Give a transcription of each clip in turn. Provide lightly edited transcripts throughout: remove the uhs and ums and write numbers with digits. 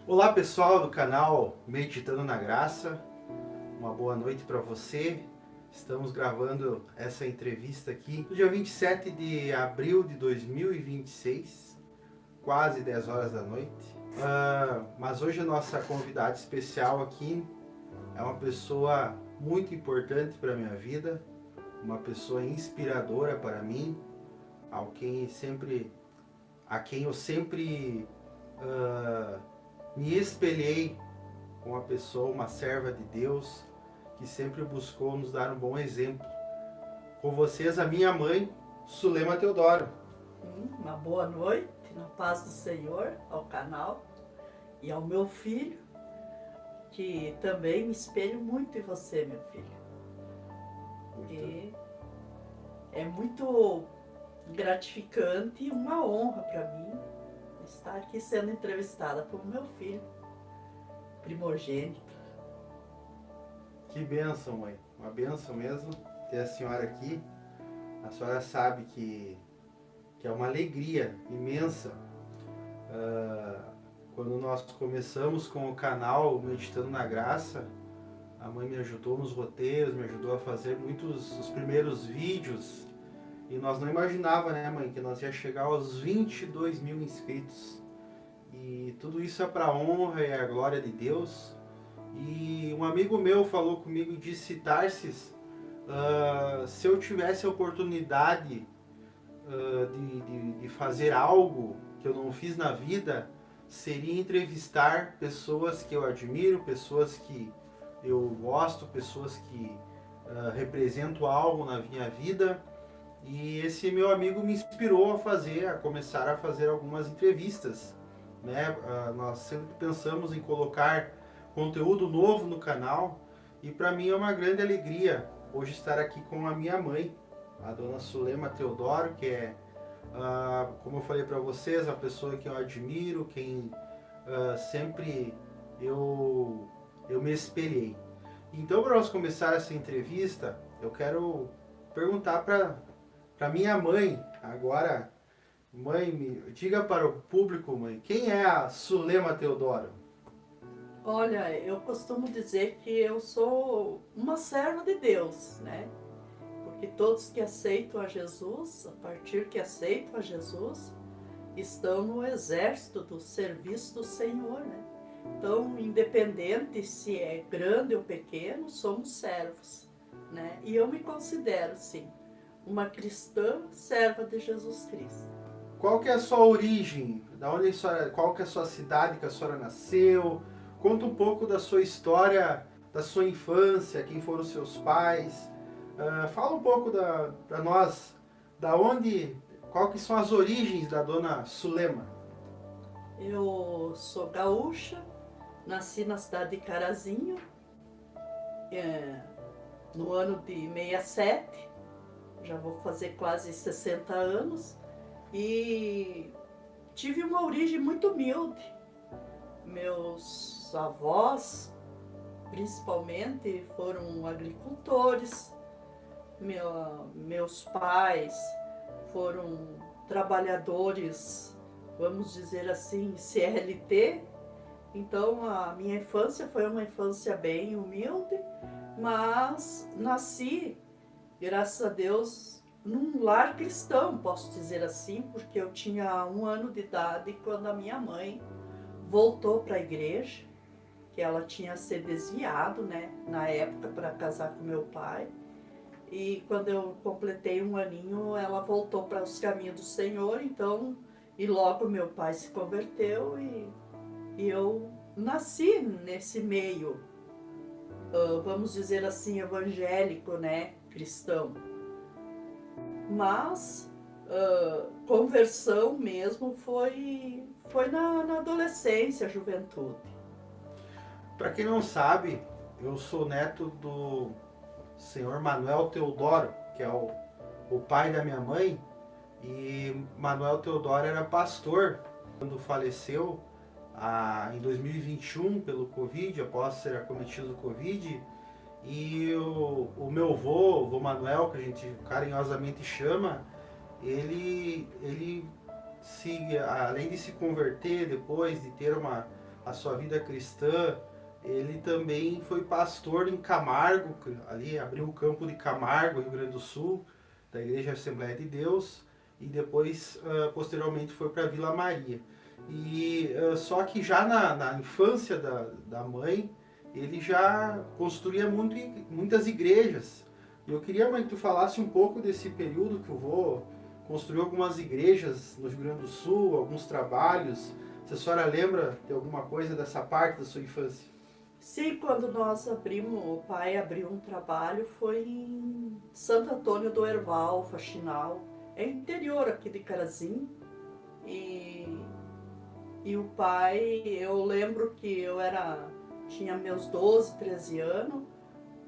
Olá pessoal do canal Meditando na Graça, uma boa noite para você. Estamos gravando essa entrevista aqui no dia 27 de abril de 2026, quase 10 horas da noite. Mas hoje a nossa convidada especial aqui é uma pessoa muito importante para a minha vida, uma pessoa inspiradora para mim, a quem eu sempre me espelhei com uma pessoa, uma serva de Deus, que sempre buscou nos dar um bom exemplo. Com vocês, a minha mãe, Sulema Teodoro. Uma boa noite, na paz do Senhor, ao canal e ao meu filho, que também me espelho muito em você, meu filho. E é muito gratificante e uma honra para mim estar aqui sendo entrevistada por meu filho primogênito. Que bênção, mãe. Uma bênção mesmo ter a senhora aqui. A senhora sabe que é uma alegria imensa. Quando nós começamos com o canal Meditando na Graça, a mãe me ajudou nos roteiros, me ajudou a fazer muitos os primeiros vídeos. E nós não imaginava, né, mãe, que nós ia chegar aos 22 mil inscritos. E tudo isso é para a honra e a glória de Deus. E um amigo meu falou comigo e disse: Tarsis, se eu tivesse a oportunidade de fazer algo que eu não fiz na vida, seria entrevistar pessoas que eu admiro, pessoas que eu gosto, pessoas que representam algo na minha vida. E esse meu amigo me inspirou a começar a fazer algumas entrevistas, né? Nós sempre pensamos em colocar conteúdo novo no canal, e para mim é uma grande alegria hoje estar aqui com a minha mãe, a dona Sulema Teodoro, que é, como eu falei para vocês, a pessoa que eu admiro, quem sempre eu me espelhei. Então, para nós começar essa entrevista, eu quero perguntar para minha mãe agora. Mãe, diga para o público, mãe, quem é a Sulema Teodoro? Olha, eu costumo dizer que eu sou uma serva de Deus, né? Porque todos que aceitam a Jesus, a partir que aceitam a Jesus, estão no exército do serviço do Senhor, né? Então, independente se é grande ou pequeno, somos servos, né? E eu me considero, sim, uma cristã serva de Jesus Cristo. Qual que é a sua origem? Qual que é a sua cidade que a senhora nasceu? Conta um pouco da sua história, da sua infância, quem foram os seus pais. Fala um pouco para nós, qual que são as origens da dona Sulema. Eu sou gaúcha, nasci na cidade de Carazinho, no ano de 67, já vou fazer quase 60 anos, e tive uma origem muito humilde. Meus avós, principalmente, foram agricultores, meus pais foram trabalhadores, vamos dizer assim, CLT. Então a minha infância foi uma infância bem humilde, mas nasci, graças a Deus, num lar cristão, posso dizer assim, porque eu tinha 1 ano de idade quando a minha mãe voltou para a igreja, que ela tinha se desviado, né, na época, para casar com meu pai. E quando eu completei 1 aninho, ela voltou para os caminhos do Senhor, então, e logo meu pai se converteu e eu nasci nesse meio, vamos dizer assim, evangélico, né, cristão. Mas conversão mesmo foi na adolescência, juventude. Para quem não sabe, eu sou neto do senhor Manuel Teodoro, que é o pai da minha mãe. E Manuel Teodoro era pastor quando faleceu em 2021 pelo Covid, após ser acometido do Covid. E o meu vô Manuel, que a gente carinhosamente chama, ele além de se converter depois, de ter uma a sua vida cristã, ele também foi pastor em Camargo, ali abriu o campo de Camargo, Rio Grande do Sul, da Igreja Assembleia de Deus, e depois, posteriormente, foi para Vila Maria. E só que já na infância da mãe, ele já construía muitas igrejas. E eu queria, mãe, que tu falasse um pouco desse período que o vô construiu algumas igrejas no Rio Grande do Sul, alguns trabalhos. Se a senhora lembra de alguma coisa dessa parte da sua infância? Sim, quando nós abrimos, o pai abriu um trabalho, foi em Santo Antônio do Herval, Faxinal. É interior aqui de Carazinho. E o pai, eu lembro que tinha meus 12, 13 anos,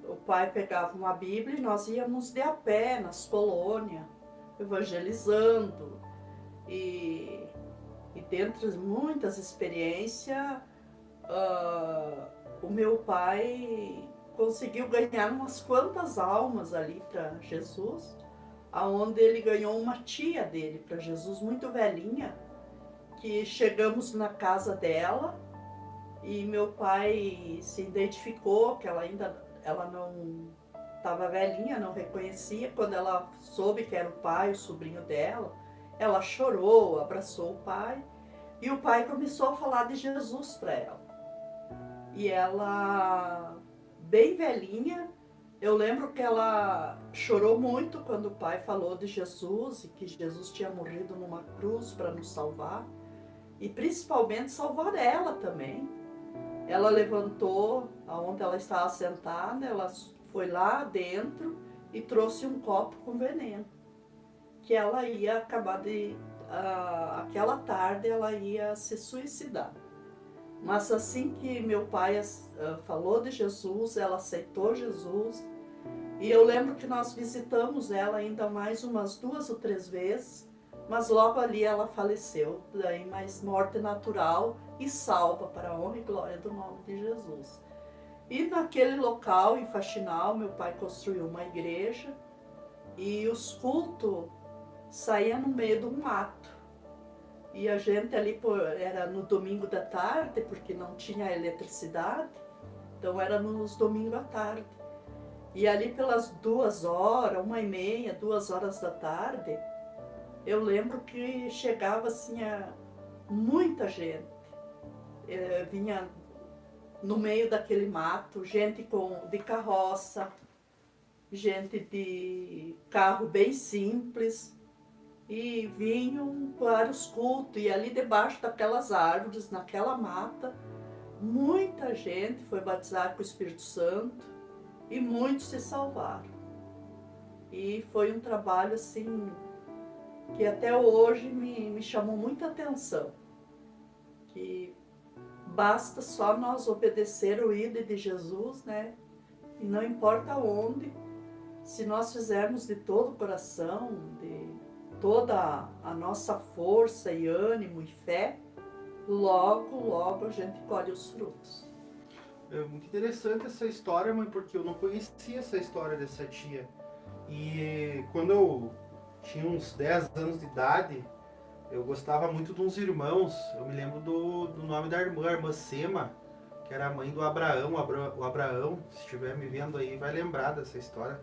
o pai pegava uma Bíblia e nós íamos de a pé nas colônias, evangelizando. E dentre muitas experiências, o meu pai conseguiu ganhar umas quantas almas ali para Jesus, aonde ele ganhou uma tia dele para Jesus, muito velhinha, que chegamos na casa dela e meu pai se identificou que ela não estava velhinha, não reconhecia. Quando ela soube que era o pai, o sobrinho dela, ela chorou, abraçou o pai e o pai começou a falar de Jesus para ela. E ela, bem velhinha, eu lembro que ela chorou muito quando o pai falou de Jesus e que Jesus tinha morrido numa cruz para nos salvar. E principalmente salvar ela também. Ela levantou aonde ela estava sentada, ela foi lá dentro e trouxe um copo com veneno. Que ela ia acabar aquela tarde ela ia se suicidar. Mas assim que meu pai falou de Jesus, ela aceitou Jesus. E eu lembro que nós visitamos ela ainda mais umas 2 ou 3 vezes. Mas logo ali ela faleceu, daí mais morte natural e salva para a honra e glória do nome de Jesus. E naquele local, em Faxinal, meu pai construiu uma igreja e os cultos saíam no meio de um mato. E a gente ali, era no domingo da tarde, porque não tinha eletricidade, então era nos domingos à tarde. E ali pelas 2 horas, 1h30, 2 horas da tarde, eu lembro que chegava assim muita gente, vinha no meio daquele mato, gente de carroça, gente de carro bem simples, e vinham para os cultos, e ali debaixo daquelas árvores, naquela mata, muita gente foi batizada com o Espírito Santo e muitos se salvaram. E foi um trabalho assim que até hoje me chamou muita atenção, que basta só nós obedecer o ídolo de Jesus, né? E não importa onde, se nós fizermos de todo o coração, de toda a nossa força e ânimo e fé, logo a gente colhe os frutos. É muito interessante essa história, mãe, porque eu não conhecia essa história dessa tia. E quando eu tinha uns 10 anos de idade, eu gostava muito de uns irmãos. Eu me lembro do nome da irmã, a irmã Sema, que era a mãe do Abraão. O Abraão, se estiver me vendo aí, vai lembrar dessa história.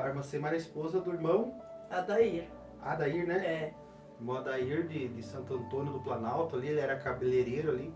A irmã Sema era a esposa do irmão Adair. Adair, né? É. O irmão Adair de Santo Antônio do Planalto ali, ele era cabeleireiro ali.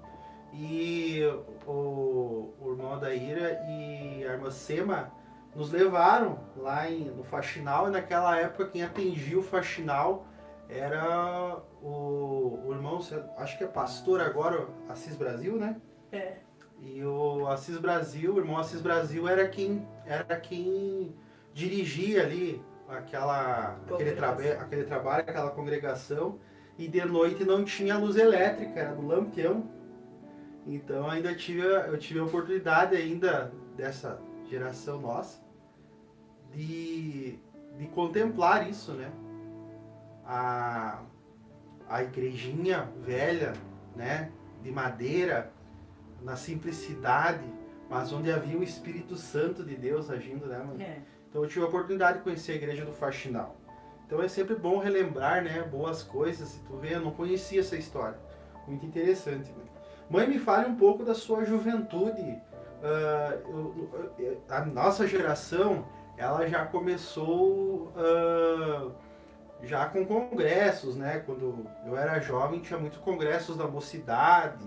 E o irmão Adair e a irmã Sema nos levaram lá no Faxinal, e naquela época quem atendia o Faxinal era o irmão, acho que é pastor agora, Assis Brasil, né? É. E o Assis Brasil, o irmão Assis Brasil era quem dirigia ali aquele trabalho, aquela congregação, e de noite não tinha luz elétrica, era no lampião. Então eu tive a oportunidade ainda dessa geração nossa de contemplar isso, né? A igrejinha velha, né? De madeira, na simplicidade, mas onde havia o Espírito Santo de Deus agindo, né, mãe? É. Então eu tive a oportunidade de conhecer a igreja do Faxinal. Então é sempre bom relembrar, né, boas coisas. Se tu vê, eu não conhecia essa história. Muito interessante, mãe. Mãe, me fale um pouco da sua juventude. A nossa geração, ela já começou já com congressos, né? Quando eu era jovem, tinha muitos congressos da mocidade,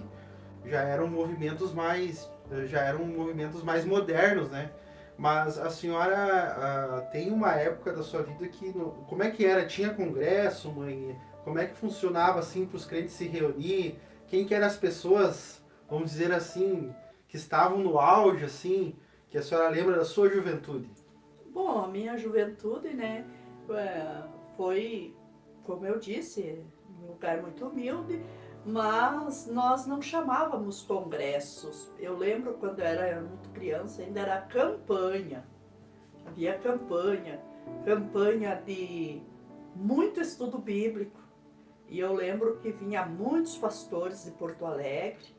já eram movimentos mais modernos, né? Mas a senhora tem uma época da sua vida que, como é que era? Tinha congresso, mãe? Como é que funcionava assim para os crentes se reunir? Quem que eram as pessoas, vamos dizer assim, que estavam no auge, assim, que a senhora lembra da sua juventude? Bom, a minha juventude, né, foi, como eu disse, um lugar muito humilde, mas nós não chamávamos congressos. Eu lembro quando eu era muito criança, ainda era campanha. Havia campanha de muito estudo bíblico. E eu lembro que vinha muitos pastores de Porto Alegre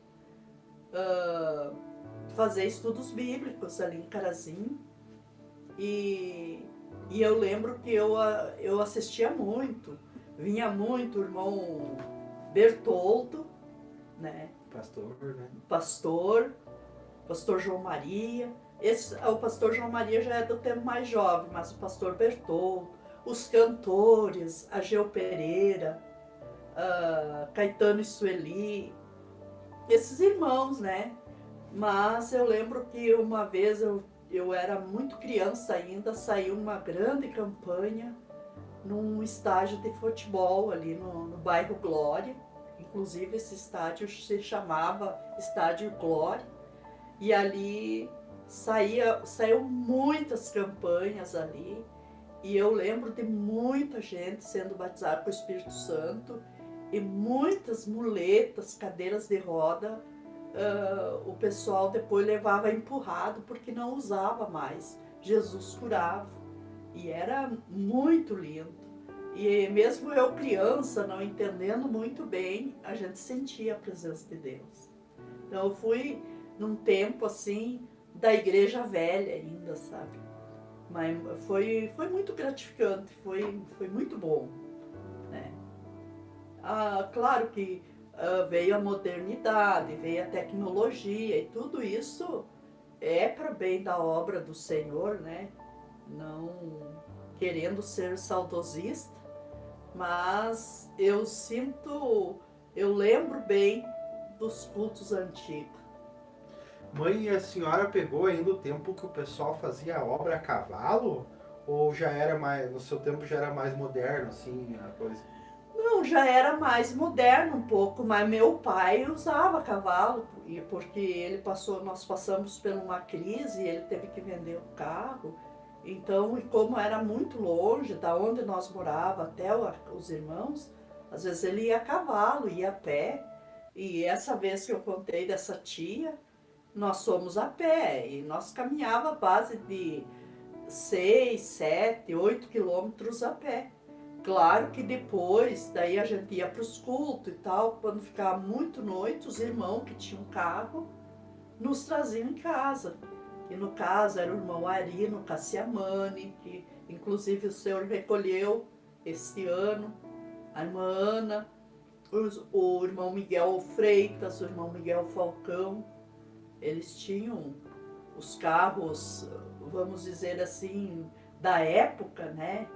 fazer estudos bíblicos ali em Carazinho. E eu lembro que eu assistia muito. Vinha muito o irmão Bertoldo, né? Pastor João Maria. O pastor João Maria já é do tempo mais jovem, mas o pastor Bertoldo, os cantores, Ageu Pereira, Caetano e Sueli, esses irmãos, né? Mas eu lembro que uma vez eu era muito criança ainda, saiu uma grande campanha num estádio de futebol ali no bairro Glória. Inclusive esse estádio se chamava Estádio Glória. E ali saiu muitas campanhas ali. E eu lembro de muita gente sendo batizada com o Espírito Santo e muitas muletas, cadeiras de roda, o pessoal depois levava empurrado porque não usava mais. Jesus curava. E era muito lindo. E mesmo eu criança, não entendendo muito bem, a gente sentia a presença de Deus. Então eu fui num tempo assim, da igreja velha ainda, sabe? Mas foi muito gratificante, foi muito bom, né? Claro que veio a modernidade, veio a tecnologia e tudo isso é para bem da obra do Senhor, né? Não querendo ser saudosista, mas eu lembro bem dos cultos antigos. Mãe, a senhora pegou ainda o tempo que o pessoal fazia a obra a cavalo? Ou já era mais, no seu tempo já era mais moderno, assim, a coisa? Não, já era mais moderno um pouco, mas meu pai usava cavalo, porque nós passamos por uma crise e ele teve que vender o carro. Então, e como era muito longe da onde nós morava até os irmãos, às vezes ele ia a cavalo, ia a pé. E essa vez que eu contei dessa tia, nós fomos a pé e nós caminhava a base de 6, 7, 8 quilômetros a pé. Claro que depois, daí a gente ia para os cultos e tal, quando ficava muito noite, os irmãos que tinham carro nos traziam em casa. E no caso era o irmão Arino Cassiamani, que inclusive o Senhor recolheu este ano, a irmã Ana, o irmão Miguel Freitas, o irmão Miguel Falcão. Eles tinham os carros, vamos dizer assim, da época, né?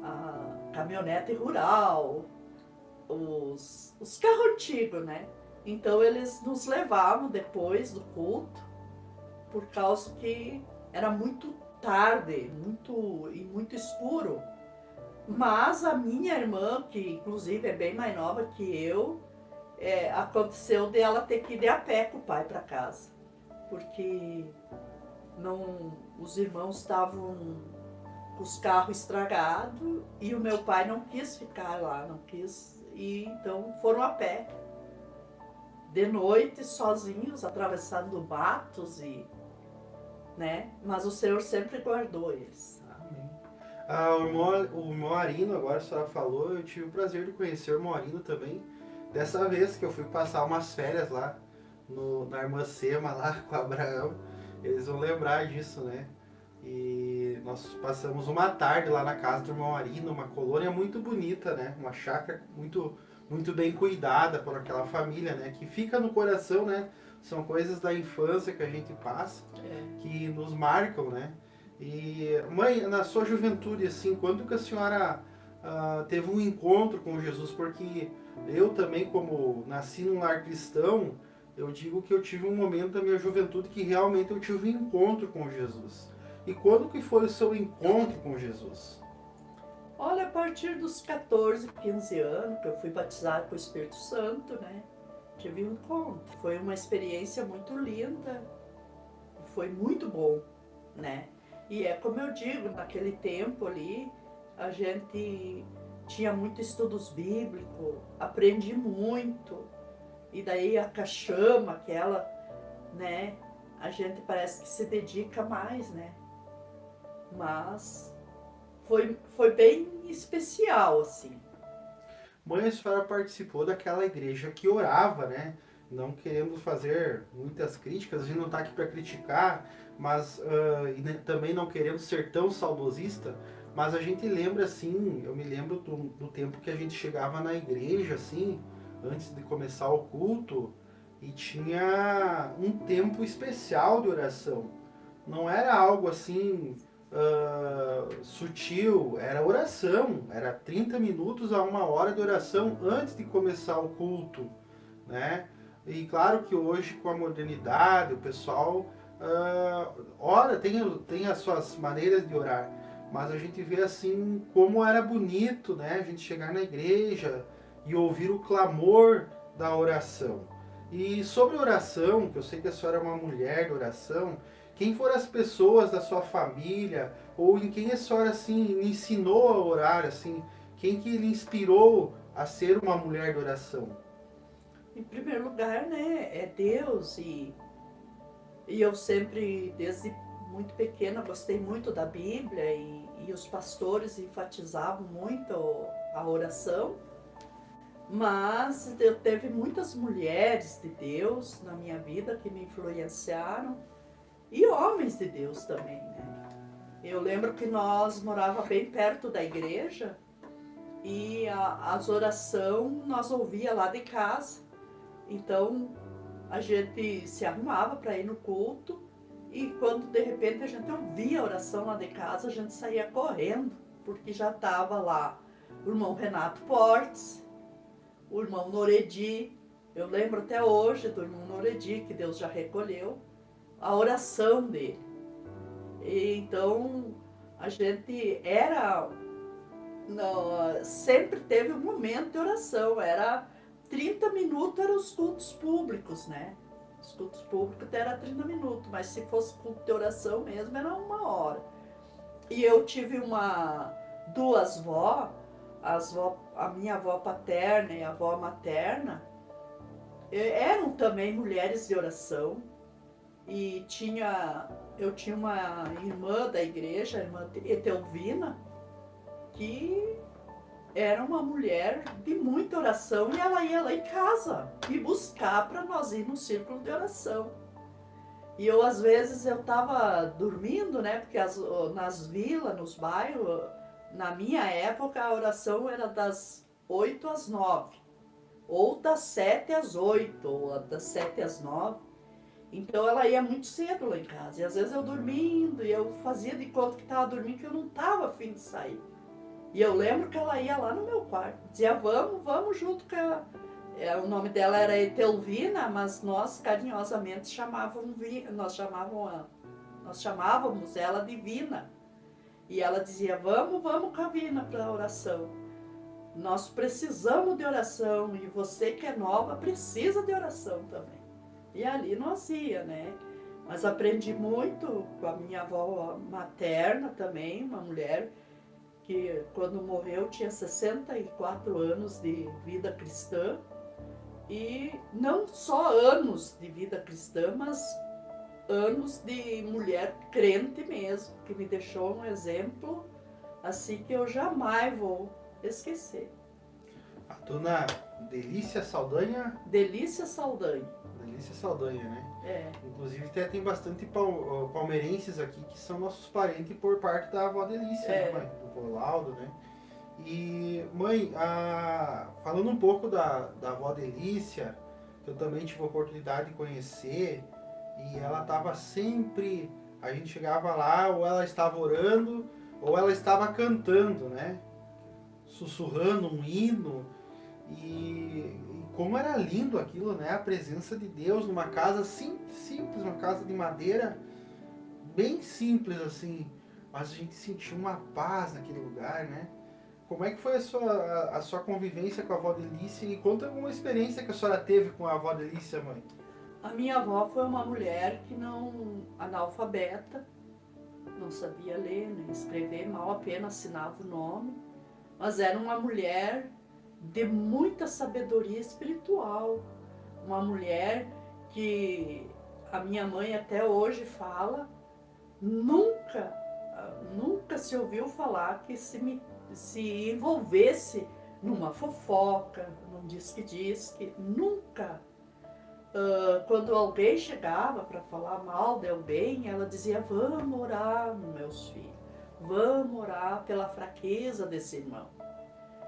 A caminhonete rural, os carros antigos, né? Então eles nos levavam depois do culto, por causa que era muito tarde, muito escuro. Mas a minha irmã, que inclusive é bem mais nova que eu, aconteceu dela ter que ir a pé com o pai para casa, porque os irmãos estavam com os carros estragados e o meu pai não quis ficar lá, não quis, e então foram a pé. De noite, sozinhos, atravessando matos né? Mas o Senhor sempre guardou eles. Amém. O irmão Arino, agora a senhora falou, eu tive o prazer de conhecer o irmão Arino também. Dessa vez que eu fui passar umas férias lá na irmã Sema, lá com o Abraão, eles vão lembrar disso, né? E nós passamos uma tarde lá na casa do irmão Arino, uma colônia muito bonita, né? Uma chácara muito, muito bem cuidada por aquela família, né? Que fica no coração, né? São coisas da infância que a gente passa, que nos marcam, né? E, mãe, na sua juventude, assim, quando que a senhora teve um encontro com Jesus? Porque eu também, como nasci num lar cristão, eu digo que eu tive um momento da minha juventude que realmente eu tive um encontro com Jesus. E quando que foi o seu encontro com Jesus? Olha, a partir dos 14, 15 anos, que eu fui batizada com o Espírito Santo, né? Tive um encontro. Foi uma experiência muito linda, foi muito bom, né? E é como eu digo, naquele tempo ali, a gente tinha muitos estudos bíblicos, aprendi muito, e daí a cachama, aquela, né? A gente parece que se dedica mais, né? Mas foi bem especial, assim. Mãe, a senhora participou daquela igreja que orava, né? Não queremos fazer muitas críticas, a gente não está aqui para criticar, mas também não queremos ser tão saudosista, mas a gente lembra assim, eu me lembro do tempo que a gente chegava na igreja, assim, antes de começar o culto, e tinha um tempo especial de oração. Não era algo assim sutil, era oração, era 30 minutos a 1 hora de oração antes de começar o culto, né? E claro que hoje com a modernidade o pessoal ora, tem as suas maneiras de orar, mas a gente vê assim como era bonito, né? A gente chegar na igreja e ouvir o clamor da oração. E sobre oração, que eu sei que a senhora é uma mulher de oração, quem foram as pessoas da sua família, ou em quem a senhora assim, lhe ensinou a orar, assim, quem que lhe inspirou a ser uma mulher de oração? Em primeiro lugar, né, é Deus, e eu sempre, desde muito pequena, gostei muito da Bíblia, e os pastores enfatizavam muito a oração, mas eu teve muitas mulheres de Deus na minha vida que me influenciaram, e homens de Deus também, né? Eu lembro que nós morávamos bem perto da igreja e as orações nós ouvia lá de casa. Então a gente se arrumava para ir no culto e quando de repente a gente ouvia a oração lá de casa, a gente saía correndo, porque já estava lá o irmão Renato Portes, o irmão Noredi. Eu lembro até hoje do irmão Noredi, que Deus já recolheu, a oração dele. E então a gente sempre teve um momento de oração, era 30 minutos eram os cultos públicos, né? Os cultos públicos era 30 minutos, mas se fosse culto de oração mesmo era 1 hora. E eu tive duas vó, a minha avó paterna e a avó materna, eram também mulheres de oração. E eu tinha uma irmã da igreja, a irmã Etelvina, que era uma mulher de muita oração e ela ia lá em casa me buscar para nós ir no círculo de oração. E eu, às vezes, eu estava dormindo, né? Porque nas vilas, nos bairros, na minha época, a oração era das 8 às 9, ou das 7 às 8, ou das 7 às 9. Então ela ia muito cedo lá em casa. E às vezes eu dormindo, e eu fazia de conta que estava dormindo, que eu não estava a fim de sair. E eu lembro que ela ia lá no meu quarto, dizia, vamos junto com o nome dela era Etelvina, mas nós carinhosamente nós chamávamos ela de Vina. E ela dizia, vamos com a Vina para a oração. Nós precisamos de oração, e você que é nova precisa de oração também. E ali nós ia, né? Mas aprendi muito com a minha avó materna também, uma mulher que quando morreu tinha 64 anos de vida cristã. E não só anos de vida cristã, mas anos de mulher crente mesmo, que me deixou um exemplo assim que eu jamais vou esquecer. A dona Delícia Saldanha? Delícia Saldanha. Delícia Saldanha, né? É. Inclusive tem bastante palmeirenses aqui que são nossos parentes por parte da avó Delícia, né, mãe? Do vô Laudo, né? E, mãe, falando um pouco da avó Delícia, que eu também tive a oportunidade de conhecer, e ela estava sempre, a gente chegava lá, ou ela estava orando, ou ela estava cantando, né? Sussurrando um hino, e como era lindo aquilo, né? A presença de Deus numa casa simples, uma casa de madeira, bem simples assim, mas a gente sentiu uma paz naquele lugar, né? Como é que foi a sua convivência com a avó Delícia? E conta alguma experiência que a senhora teve com a avó Delícia, mãe. A minha avó foi uma mulher que não, analfabeta, não sabia ler nem escrever, mal apenas assinava o nome, mas era uma mulher de muita sabedoria espiritual, uma mulher que a minha mãe até hoje fala, nunca se ouviu falar que se envolvesse numa fofoca, num disque-disque, nunca. Quando alguém chegava para falar mal de alguém, ela dizia, vamos orar, meus filhos, vamos orar pela fraqueza desse irmão,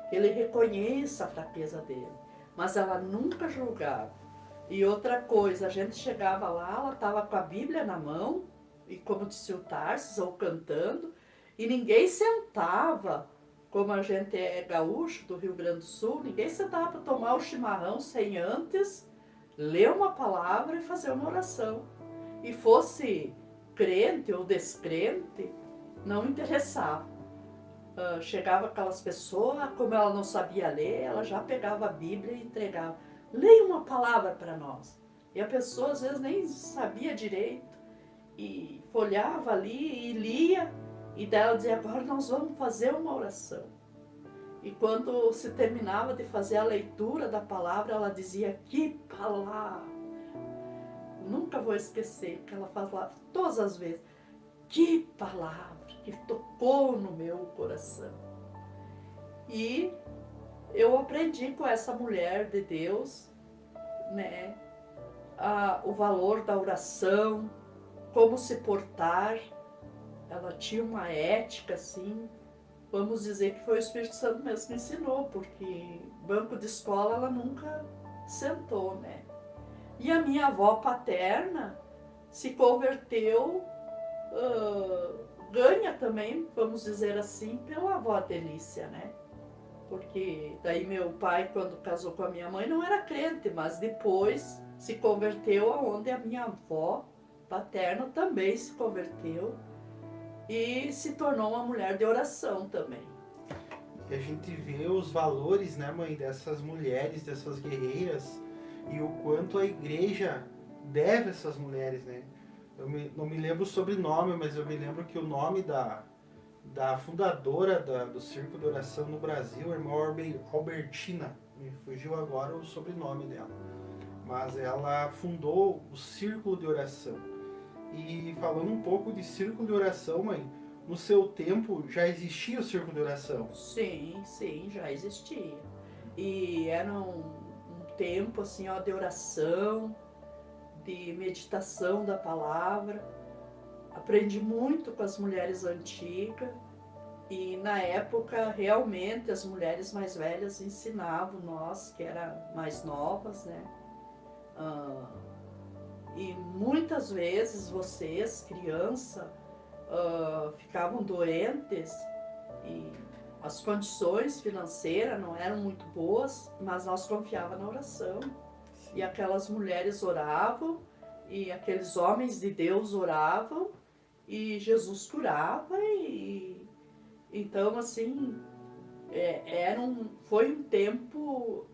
que ele reconheça a fraqueza dele, mas ela nunca julgava. E outra coisa, a gente chegava lá, ela estava com a Bíblia na mão, e como disse o Tarsis, ou cantando, e ninguém sentava, como a gente é gaúcho do Rio Grande do Sul, ninguém sentava para tomar o chimarrão sem antes ler uma palavra e fazer uma oração. E fosse crente ou descrente, não interessava. Chegava aquelas pessoas, como ela não sabia ler, ela já pegava a Bíblia e entregava. Leia uma palavra para nós. E a pessoa às vezes nem sabia direito, e folhava ali e lia, e daí ela dizia, agora nós vamos fazer uma oração. E quando se terminava de fazer a leitura da palavra, ela dizia, que palavra! Nunca vou esquecer, que ela falava todas as vezes, que palavra, que tocou no meu coração. E eu aprendi com essa mulher de Deus, né, o valor da oração, como se portar. Ela tinha uma ética, assim, vamos dizer que foi o Espírito Santo mesmo que ensinou, porque banco de escola ela nunca sentou, né? E a minha avó paterna se converteu, ganha também, vamos dizer assim, pela avó Delícia, né? Porque daí meu pai, quando casou com a minha mãe, não era crente, mas depois se converteu aonde a minha avó paterna também se converteu e se tornou uma mulher de oração também. E a gente vê os valores, né, mãe, dessas mulheres, dessas guerreiras, e o quanto a igreja deve a essas mulheres, né? Não me lembro o sobrenome, mas eu me lembro que o nome da fundadora do Círculo de Oração no Brasil, a irmã Albertina, me fugiu agora o sobrenome dela, mas ela fundou o Círculo de Oração. E falando um pouco de Círculo de Oração, mãe, no seu tempo já existia o Círculo de Oração? Sim, já existia. E era um tempo assim, ó, de oração, de meditação da palavra. Aprendi muito com as mulheres antigas. E na época, realmente, as mulheres mais velhas ensinavam nós, que eram mais novas, né? E muitas vezes vocês, criança, ficavam doentes e as condições financeiras não eram muito boas, mas nós confiávamos na oração. E aquelas mulheres oravam, e aqueles homens de Deus oravam, e Jesus curava, e então assim, foi um tempo,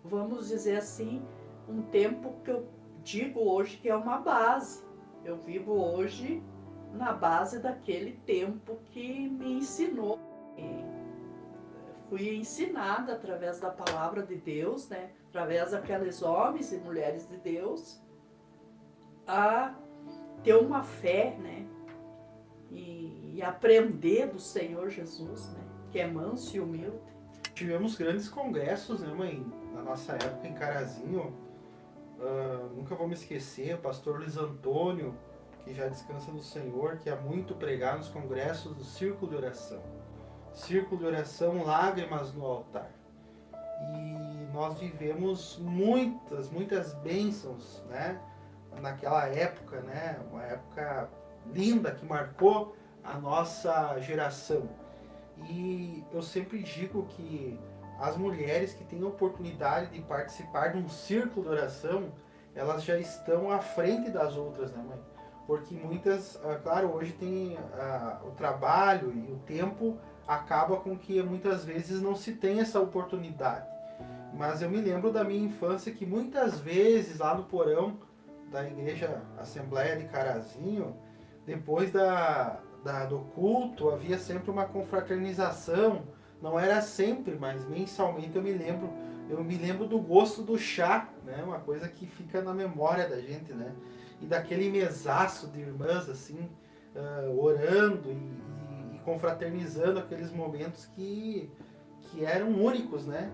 vamos dizer assim, um tempo que eu digo hoje que é uma base. Eu vivo hoje na base daquele tempo que me ensinou. E fui ensinada através da palavra de Deus, né? Através daqueles homens e mulheres de Deus, a ter uma fé, né? E aprender do Senhor Jesus, né? Que é manso e humilde. Tivemos grandes congressos, né, mãe? Na nossa época em Carazinho. Nunca vou me esquecer, o pastor Luiz Antônio, que já descansa no Senhor, que há muito pregar nos congressos do Círculo de Oração. círculo de oração Lágrimas no Altar. E nós vivemos muitas bênçãos, né? Naquela época, né? Uma época linda que marcou a nossa geração. E eu sempre digo que as mulheres que têm a oportunidade de participar de um círculo de oração, elas já estão à frente das outras, né, mãe? Porque muitas, claro, hoje tem o trabalho e o tempo acaba com que muitas vezes não se tem essa oportunidade. Mas eu me lembro da minha infância que muitas vezes lá no porão da igreja Assembleia de Carazinho, depois do culto, havia sempre uma confraternização. Não era sempre, mas mensalmente eu me lembro do gosto do chá, né? Uma coisa que fica na memória da gente, né? E daquele mesaço de irmãs assim, orando e confraternizando aqueles momentos que eram únicos, né?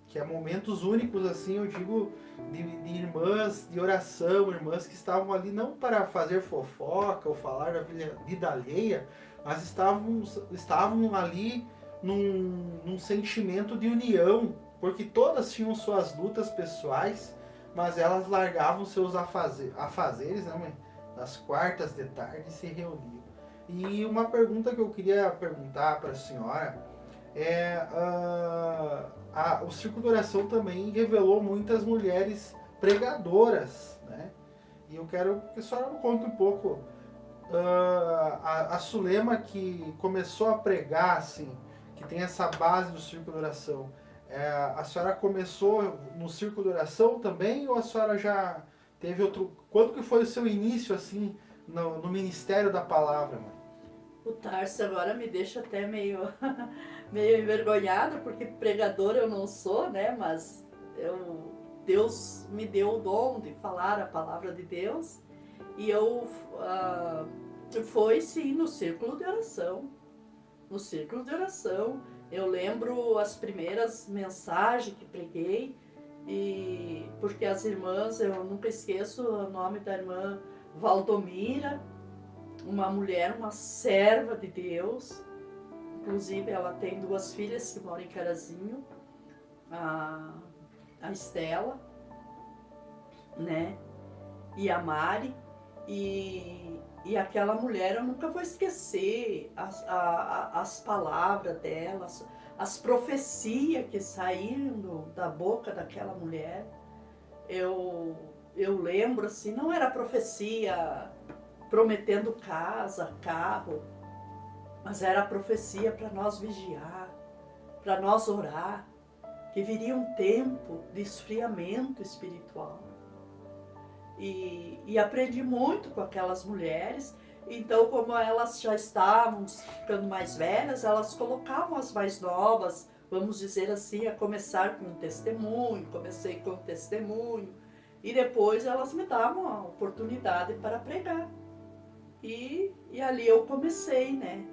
Que é momentos únicos, assim, eu digo, de irmãs de oração, irmãs que estavam ali não para fazer fofoca ou falar da vida alheia, mas estavam ali num sentimento de união, porque todas tinham suas lutas pessoais, mas elas largavam seus afazeres, né, mãe? Nas quartas de tarde e se reuniam. E uma pergunta que eu queria perguntar para a senhora o Círculo de Oração também revelou muitas mulheres pregadoras, né? E eu quero que a senhora me conte um pouco a Sulema que começou a pregar, assim, que tem essa base do Círculo de Oração. A senhora começou no Círculo de Oração também ou a senhora já teve outro... Quando que foi o seu início, assim, no Ministério da Palavra, mãe? O Tarso agora me deixa até meio, meio envergonhada, porque pregadora eu não sou, né? Mas Deus me deu o dom de falar a palavra de Deus. E foi sim no círculo de oração. No círculo de oração. Eu lembro as primeiras mensagens que preguei, porque as irmãs, eu nunca esqueço o nome da irmã Valdomira, uma mulher, uma serva de Deus. Inclusive ela tem 2 filhas que moram em Carazinho, a Estela, né, e a Mari, e aquela mulher eu nunca vou esquecer as palavras dela, as profecias que saíram da boca daquela mulher. Eu lembro assim, não era profecia prometendo casa, carro, mas era a profecia para nós vigiar, para nós orar, que viria um tempo de esfriamento espiritual. E aprendi muito com aquelas mulheres. Então, como elas já estavam ficando mais velhas, elas colocavam as mais novas, vamos dizer assim, a começar com um testemunho. Comecei com um testemunho, e depois elas me davam a oportunidade para pregar. E ali eu comecei, né?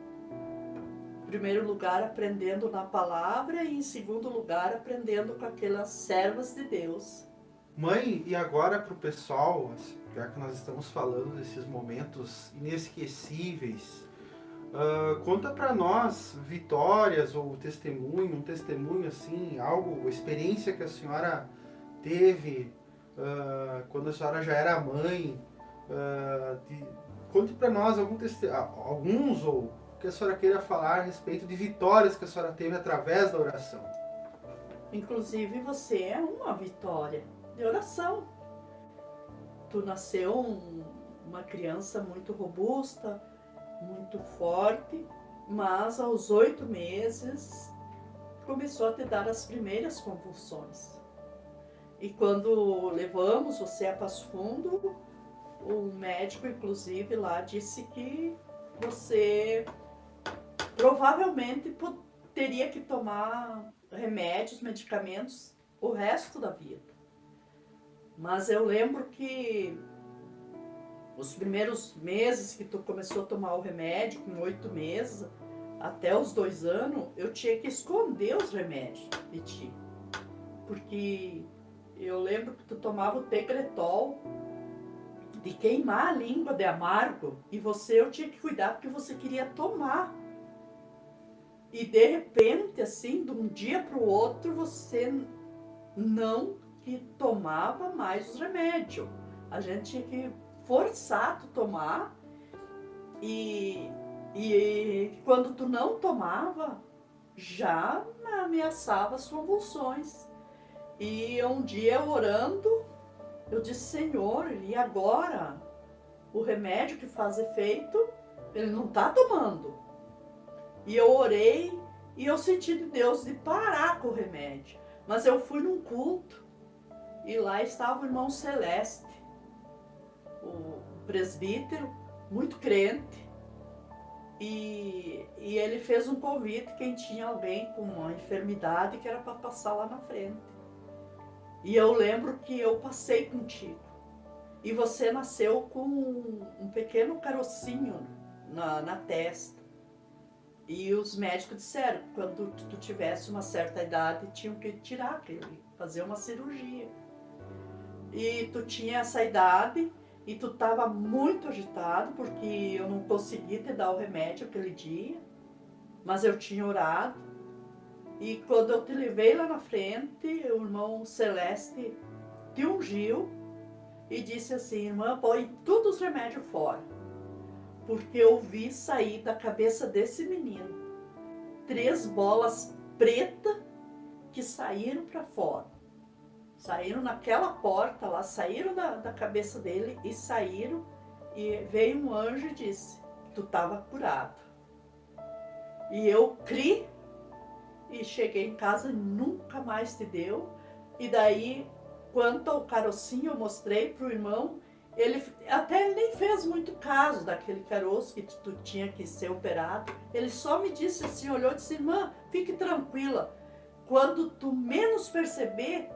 Em primeiro lugar, aprendendo na palavra, e em segundo lugar, aprendendo com aquelas servas de Deus. Mãe, e agora para o pessoal, já que nós estamos falando desses momentos inesquecíveis, conta para nós vitórias ou testemunho, um testemunho assim, algo, experiência que a senhora teve quando a senhora já era mãe. Conte para nós alguns ou que a senhora queira falar a respeito de vitórias que a senhora teve através da oração. Inclusive você é uma vitória de oração. Tu nasceu uma criança muito robusta, muito forte, mas aos 8 meses começou a te dar as primeiras convulsões. E quando levamos você a Passo Fundo, o médico, inclusive, lá disse que você provavelmente teria que tomar remédios, medicamentos o resto da vida. Mas eu lembro que os primeiros meses que tu começou a tomar o remédio, com 8 meses, até os 2 anos, eu tinha que esconder os remédios de ti. Porque eu lembro que tu tomava o Tegretol, de queimar a língua de amargo, e eu tinha que cuidar porque você queria tomar E de repente, assim, de um dia para o outro, você não que tomava mais os remédios. A gente tinha que forçar tu tomar e quando tu não tomava, já ameaçava as convulsões. E um dia eu orando, eu disse, Senhor, e agora? O remédio que faz efeito, ele não está tomando. E eu orei e eu senti de Deus de parar com o remédio. Mas eu fui num culto e lá estava o irmão Celeste, o presbítero, muito crente. E ele fez um convite, quem tinha alguém com uma enfermidade que era para passar lá na frente. E eu lembro que eu passei contigo. E você nasceu com um pequeno carocinho na testa. E os médicos disseram que quando tu tivesse uma certa idade, tinham que tirar aquele, fazer uma cirurgia. E tu tinha essa idade e tu estava muito agitado, porque eu não consegui te dar o remédio aquele dia, mas eu tinha orado. E quando eu te levei lá na frente, o irmão Celeste te ungiu e disse assim, irmã, põe todos os remédios fora. Porque eu vi sair da cabeça desse menino 3 bolas pretas que saíram para fora. Saíram naquela porta lá, saíram da cabeça dele e saíram. E veio um anjo e disse, tu estava curado. E eu criei e cheguei em casa e nunca mais te deu. E daí, quanto ao carocinho, eu mostrei para o irmão. Ele nem fez muito caso daquele caroço que tu tinha que ser operado. Ele só me disse assim, olhou e disse, irmã, fique tranquila. Quando tu menos perceber,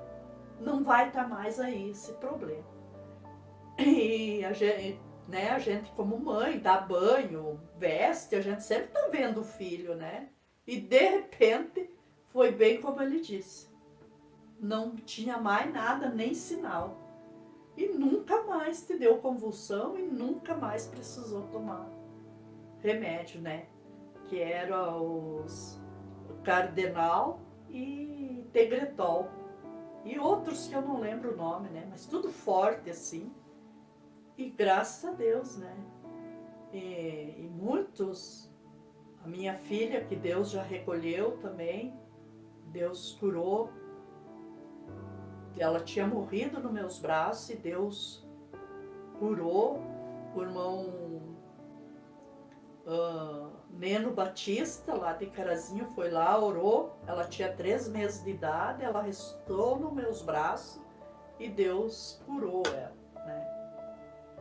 não vai estar mais aí esse problema. E a gente como mãe, dá banho, veste, a gente sempre está vendo o filho, né? E de repente, foi bem como ele disse. Não tinha mais nada, nem sinal. E nunca mais te deu convulsão e nunca mais precisou tomar remédio, né? Que era o Cardenal e Tegretol. E outros que eu não lembro o nome, né? Mas tudo forte assim. E graças a Deus, né? E muitos, a minha filha, que Deus já recolheu também, Deus curou. Ela tinha morrido nos meus braços e Deus curou. O irmão Neno Batista, lá de Carazinho, foi lá, orou. Ela tinha 3 meses de idade, ela restou nos meus braços e Deus curou ela, né?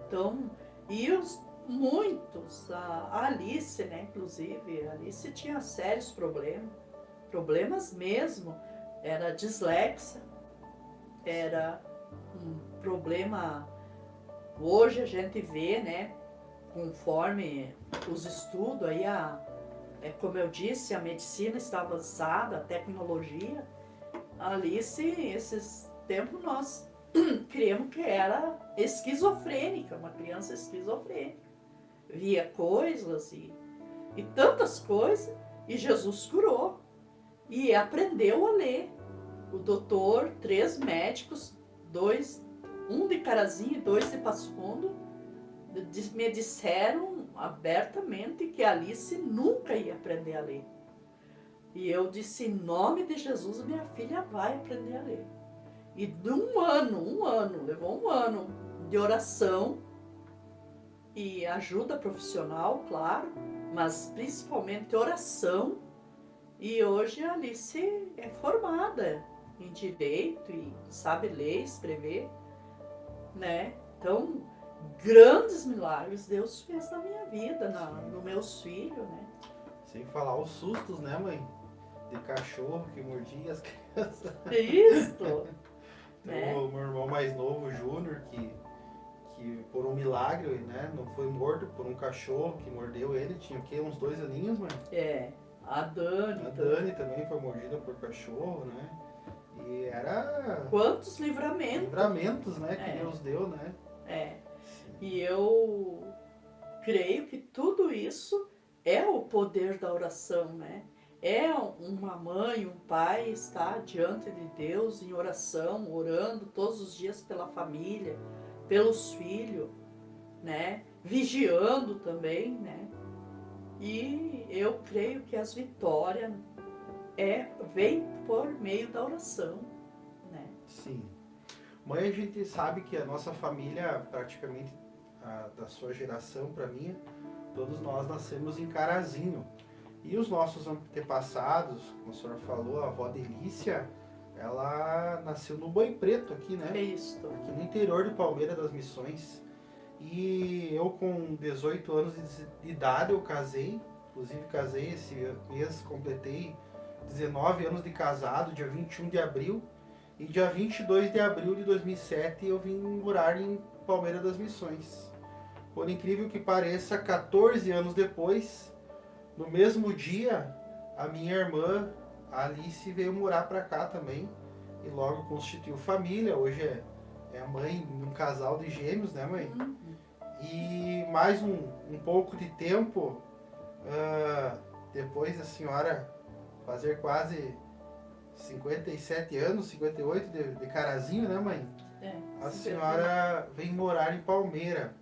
Então, muitos, a Alice, né, inclusive, a Alice tinha sérios problemas mesmo, era dislexia, era um problema, hoje a gente vê, né, conforme os estudos, aí como eu disse, a medicina está avançada, a tecnologia. A Alice, esses tempos, nós criamos que era esquizofrênica, uma criança esquizofrênica. Via coisas e tantas coisas, e Jesus curou. E aprendeu a ler. O doutor, 3 médicos, 2, um de Carazinho e 2 de Passo Fundo, me disseram abertamente que a Alice nunca ia aprender a ler. E eu disse, em nome de Jesus, minha filha vai aprender a ler. E de levou um ano de oração e ajuda profissional, claro, mas principalmente oração. E hoje a Alice é formada em direito e sabe ler, escrever, né? Então, grandes milagres Deus fez na minha vida, nos meus filhos, né? Sem falar os sustos, né, mãe? De cachorro que mordia as crianças. Isso! Né? O meu irmão mais novo, o Júnior, que por um milagre, né, não foi morto por um cachorro que mordeu ele, tinha o quê? Uns 2 aninhos, mãe? A Dani. A Dani também foi mordida por cachorro, né? E era... Quantos livramentos? Livramentos, né, que Deus deu, né? E eu creio que tudo isso é o poder da oração, né? é uma mãe, um pai estar diante de Deus em oração, orando todos os dias pela família, pelos filhos, né? Vigiando também, né? E eu creio que as vitórias vêm por meio da oração, né? Sim. Mãe, a gente sabe que a nossa família, praticamente da sua geração para mim, todos nós nascemos em Carazinho. E os nossos antepassados, como a senhora falou, a avó Delícia, ela nasceu no Boi Preto aqui, né? É isso. Aqui no interior de Palmeira das Missões. E eu com 18 anos de idade eu casei, inclusive casei esse mês, completei 19 anos de casado, dia 21 de abril. E dia 22 de abril de 2007 eu vim morar em Palmeira das Missões. Por incrível que pareça, 14 anos depois, no mesmo dia, a minha irmã a Alice veio morar para cá também e logo constituiu família. Hoje é mãe de um casal de gêmeos, né, mãe? E mais um pouco de tempo, depois da senhora fazer quase 57 anos, 58 de Carazinho, né, mãe? A senhora vem morar em Palmeira.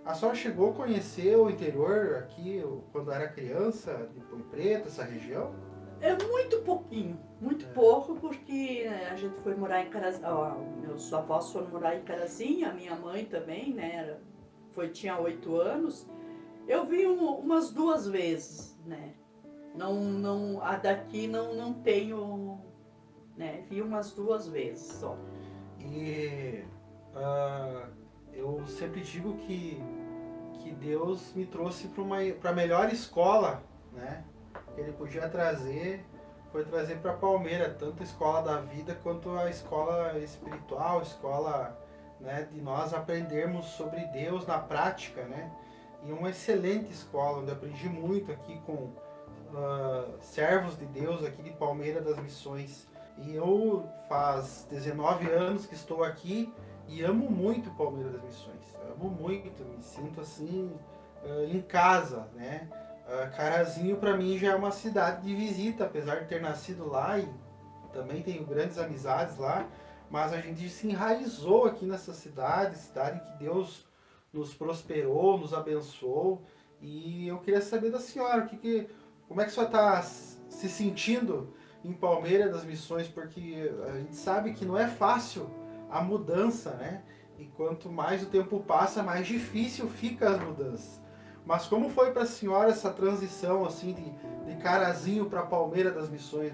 A senhora chegou a conhecer o interior aqui quando era criança, de Boi Preto, essa região? É muito pouquinho, muito pouco, porque a gente foi morar em Carazinho, meus avós foram morar em Carazinho, a minha mãe também, né, tinha 8 anos. Eu vim umas 2 vezes, né, a daqui não tenho, né, vi umas 2 vezes só. E eu sempre digo que Deus me trouxe para a melhor escola, né? Que Ele podia trazer, foi trazer para Palmeira, tanto a escola da vida quanto a escola espiritual, escola, né, de nós aprendermos sobre Deus na prática, né? E uma excelente escola, onde aprendi muito aqui com servos de Deus aqui de Palmeira das Missões. E eu faz 19 anos que estou aqui e amo muito Palmeira das Missões. Amo muito, me sinto assim em casa, né? Carazinho para mim já é uma cidade de visita, apesar de ter nascido lá e também tenho grandes amizades lá, mas a gente se enraizou aqui nessa cidade que Deus nos prosperou, nos abençoou. E eu queria saber da senhora, como é que a senhora está se sentindo em Palmeira das Missões, porque a gente sabe que não é fácil a mudança, né? E quanto mais o tempo passa, mais difícil fica as mudanças. Mas como foi para a senhora essa transição assim de Carazinho para Palmeira das Missões?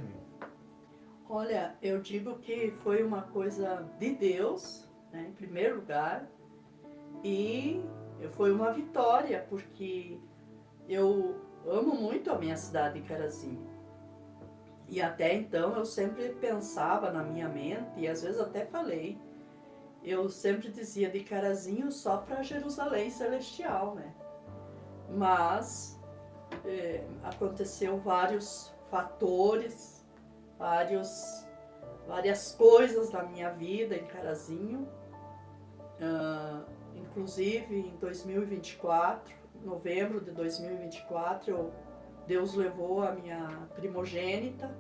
Olha, eu digo que foi uma coisa de Deus, né, em primeiro lugar, e foi uma vitória, porque eu amo muito a minha cidade de Carazinho. E até então eu sempre pensava na minha mente, e às vezes até falei, eu sempre dizia de Carazinho só para Jerusalém Celestial, né? Mas aconteceu vários fatores, várias coisas na minha vida em Carazinho. Inclusive em 2024, novembro de 2024, Deus levou a minha primogênita,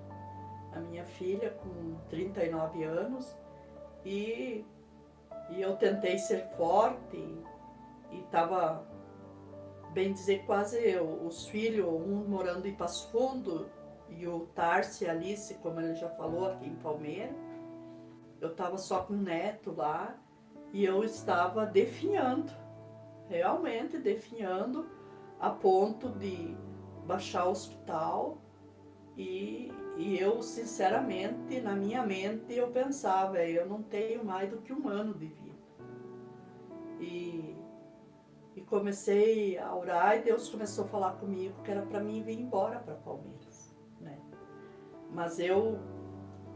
a minha filha, com 39 anos, e eu tentei ser forte e estava, bem dizer, quase os filhos, um morando em Passo Fundo e o Tarso e Alice, como ele já falou, aqui em Palmeira. Eu estava só com o neto lá e eu estava definhando, realmente definhando, a ponto de baixar ao hospital e eu, sinceramente, na minha mente, eu pensava, eu não tenho mais do que 1 ano de vida. E comecei a orar e Deus começou a falar comigo que era para mim vir embora para Palmeiras, né? Mas eu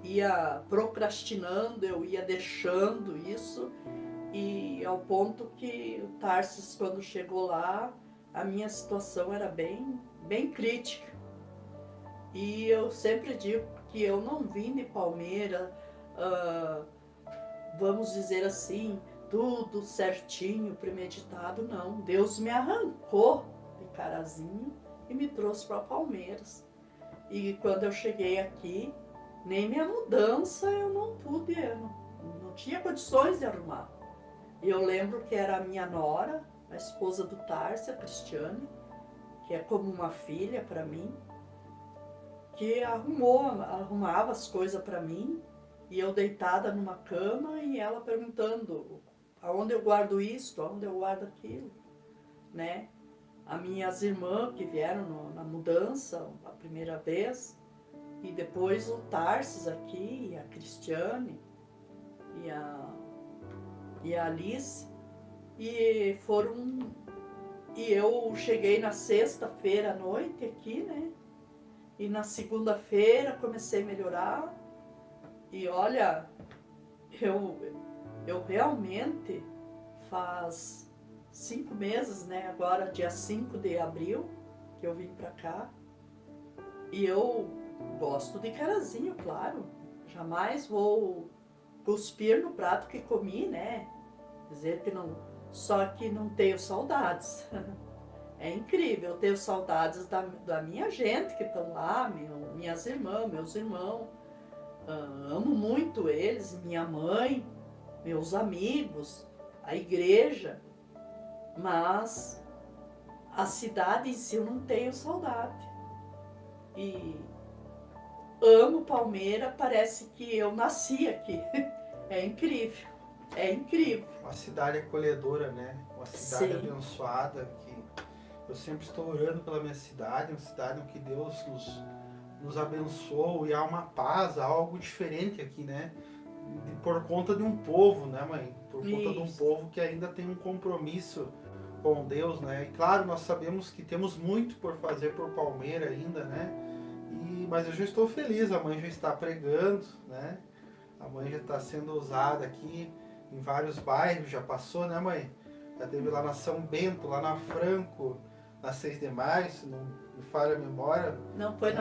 ia procrastinando, eu ia deixando isso, e ao ponto que o Tarsis, quando chegou lá, a minha situação era bem crítica. E eu sempre digo que eu não vim de Palmeira, vamos dizer assim, tudo certinho, premeditado, não. Deus me arrancou de Carazinho e me trouxe para Palmeiras. E quando eu cheguei aqui, nem minha mudança eu não pude, eu não tinha condições de arrumar. E eu lembro que era a minha nora, a esposa do Tarso, a Cristiane, que é como uma filha para mim, que arrumava as coisas para mim, e eu deitada numa cama e ela perguntando aonde eu guardo isso, aonde eu guardo aquilo, né? As minhas irmãs que vieram na mudança a primeira vez, e depois o Tarsis aqui, e a Cristiane, e a Alice, e eu cheguei na sexta-feira à noite aqui, né? E na segunda-feira comecei a melhorar. E olha, eu realmente faz 5 meses, né? Agora dia 5 de abril que eu vim pra cá. E eu gosto de carazinho, claro. Jamais vou cuspir no prato que comi, né? Dizer que não. Só que não tenho saudades. É incrível, eu tenho saudades da minha gente que estão lá, minhas irmãs, meus irmãos. Amo muito eles, minha mãe, meus amigos, a igreja. Mas a cidade em si eu não tenho saudade. E amo Palmeira, parece que eu nasci aqui. É incrível, é incrível. Uma cidade acolhedora, né? Uma cidade Sim. abençoada, que eu sempre estou orando pela minha cidade, uma cidade em que Deus nos abençoou e há uma paz, há algo diferente aqui, né? Por conta de um povo, né, mãe? Por conta de um povo que ainda tem um compromisso com Deus, né? E claro, nós sabemos que temos muito por fazer por Palmeira ainda, né? Mas eu já estou feliz, a mãe já está pregando, né? A mãe já está sendo usada aqui em vários bairros, já passou, né, mãe? Já teve lá na São Bento, lá na Franco, na 6 de maio, se não me falha a memória. Não, foi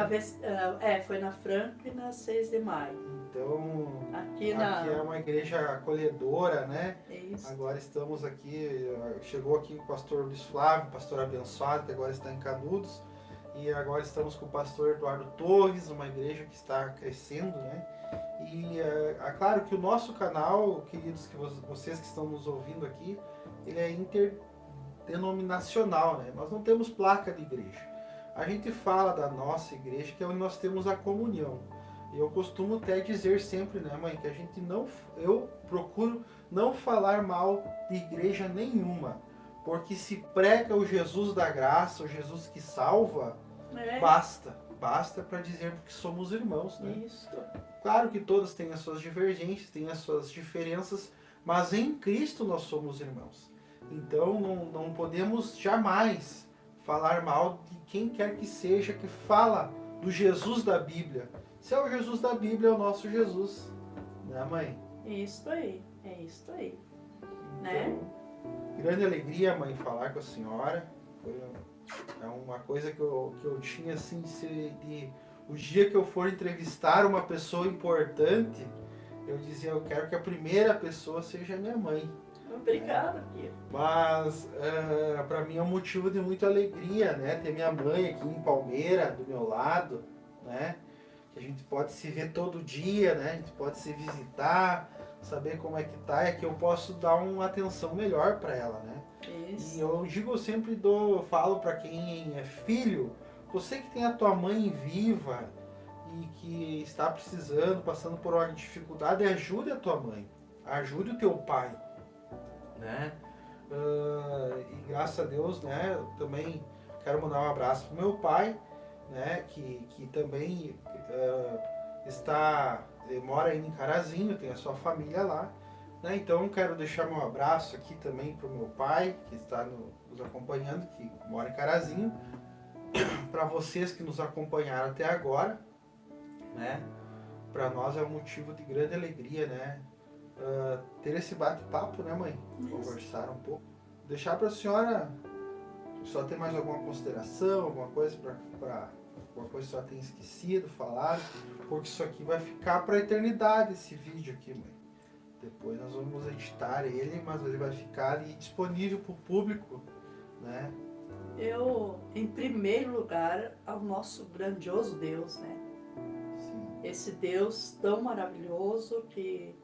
foi na Franco e na 6 de maio. Então, Aqui é uma igreja acolhedora, né? Isso. Agora estamos aqui, chegou aqui o pastor Luiz Flávio, pastor abençoado, que agora está em Canudos. E agora estamos com o pastor Eduardo Torres, uma igreja que está crescendo, né? E é claro que o nosso canal, queridos, que vocês que estão nos ouvindo aqui, ele é interdenominacional, né? Nós não temos placa de igreja. A gente fala da nossa igreja, que é onde nós temos a comunhão. E eu costumo até dizer sempre, né, mãe, que eu procuro não falar mal de igreja nenhuma. Porque se prega o Jesus da graça, o Jesus que salva, basta para dizermos que somos irmãos, né? Isso. Claro que todos têm as suas divergências, têm as suas diferenças, mas em Cristo nós somos irmãos. Então não podemos jamais falar mal de quem quer que seja que fala do Jesus da Bíblia. Se é o Jesus da Bíblia, é o nosso Jesus, né, mãe? Isso aí, é isso aí. Então, Né? Grande alegria, mãe, falar com a senhora. É uma coisa que eu tinha assim o dia que eu for entrevistar uma pessoa importante, eu dizia, eu quero que a primeira pessoa seja minha mãe. Obrigada, Pia. Mas para mim é um motivo de muita alegria, né? Ter minha mãe aqui em Palmeira, do meu lado, né? Que a gente pode se ver todo dia, né? A gente pode se visitar, saber como é que tá, é que eu posso dar uma atenção melhor para ela, né? Isso. E eu digo, eu sempre falo para quem é filho, você que tem a tua mãe viva e que está precisando, passando por uma dificuldade, ajude a tua mãe, ajude o teu pai, né? E graças a Deus, né? Eu também quero mandar um abraço pro meu pai, né? Que também mora aí em Carazinho, tem a sua família lá. Né? Então quero deixar meu abraço aqui também para o meu pai, que está nos acompanhando, que mora em Carazinho, para vocês que nos acompanharam até agora, né? Para nós é um motivo de grande alegria, né? Ter esse bate-papo, né, mãe? Conversar um pouco. Deixar para a senhora, só tem mais alguma consideração, alguma coisa alguma coisa que a senhora tenha esquecido, falado, porque isso aqui vai ficar para a eternidade, esse vídeo aqui, mãe. Depois nós vamos editar ele, mas ele vai ficar ali disponível para o público, né? Eu, em primeiro lugar, ao nosso grandioso Deus, né? Sim. Esse Deus tão maravilhoso que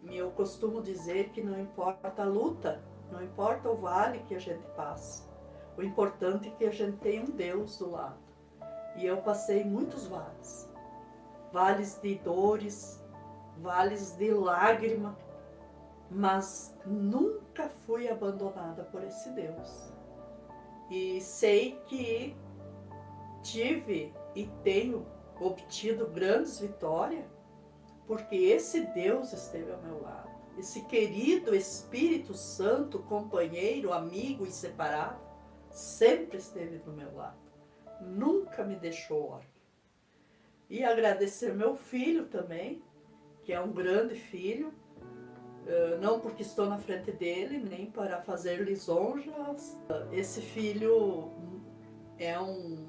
eu costumo dizer que não importa a luta, não importa o vale que a gente passa. O importante é que a gente tenha um Deus do lado. E eu passei muitos vales. Vales de dores, vales de lágrima, mas nunca fui abandonada por esse Deus. E sei que tive e tenho obtido grandes vitórias, porque esse Deus esteve ao meu lado. Esse querido Espírito Santo, companheiro, amigo inseparável, sempre esteve do meu lado. Nunca me deixou órfão. E agradecer meu filho também, que é um grande filho, não porque estou na frente dele, nem para fazer lisonjas. Esse filho é um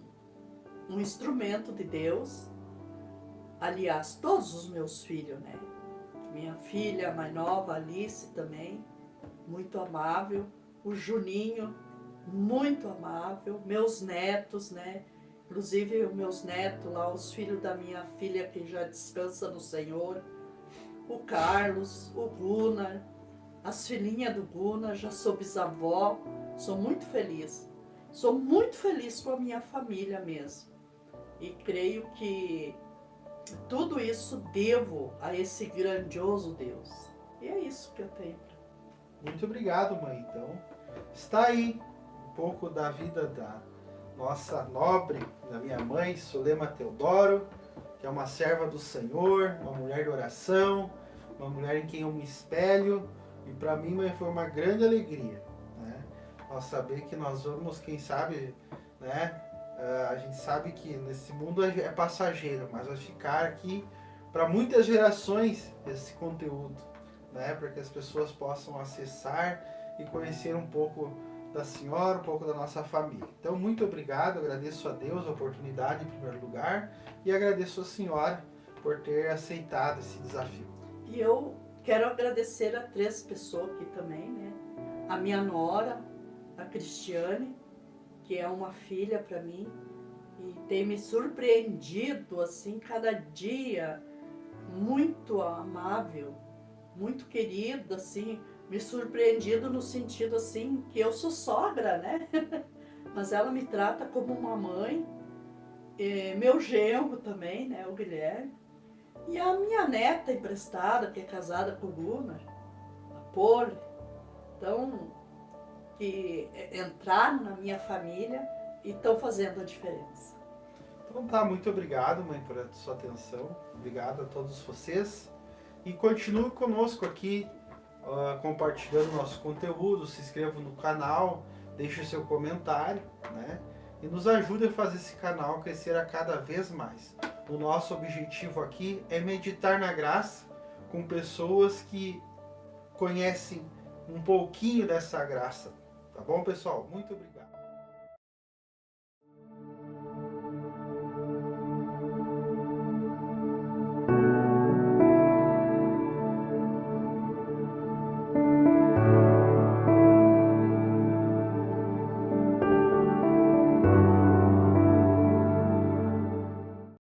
instrumento de Deus. Aliás, todos os meus filhos, né? Minha filha mais nova, Alice, também, muito amável. O Juninho, muito amável. Meus netos, né? Inclusive, os meus netos lá, os filhos da minha filha que já descansa no Senhor. O Carlos, o Gunnar, as filhinhas do Gunnar, já sou bisavó. Sou muito feliz. Sou muito feliz com a minha família mesmo. E creio que tudo isso devo a esse grandioso Deus. E é isso que eu tenho. Muito obrigado, mãe. Então, está aí um pouco da vida da nossa nobre, da minha mãe, Sulema Teodoro, que é uma serva do Senhor, uma mulher de oração, uma mulher em quem eu me espelho. E para mim, mãe, foi uma grande alegria, né? Nós saber que nós vamos, quem sabe, né? A gente sabe que nesse mundo é passageiro, mas vai ficar aqui para muitas gerações esse conteúdo, né? Para que as pessoas possam acessar e conhecer um pouco da senhora, um pouco da nossa família. Então, muito obrigado, agradeço a Deus a oportunidade em primeiro lugar e agradeço a senhora por ter aceitado esse desafio. E eu quero agradecer a 3 pessoas aqui também, né? A minha nora, a Cristiane, que é uma filha para mim e tem me surpreendido assim cada dia, muito amável, muito querida, assim, me surpreendido no sentido assim que eu sou sogra, né? Mas ela me trata como uma mãe. Meu genro também, né? O Guilherme. E a minha neta emprestada, que é casada com o Gunnar, a Poli. Então, que entraram na minha família e estão fazendo a diferença. Então tá, muito obrigado, mãe, por a sua atenção. Obrigado a todos vocês. E continue conosco aqui, compartilhando nosso conteúdo, se inscreva no canal, deixe o seu comentário, né? E nos ajude a fazer esse canal crescer a cada vez mais. O nosso objetivo aqui é meditar na graça com pessoas que conhecem um pouquinho dessa graça. Tá bom, pessoal? Muito obrigado.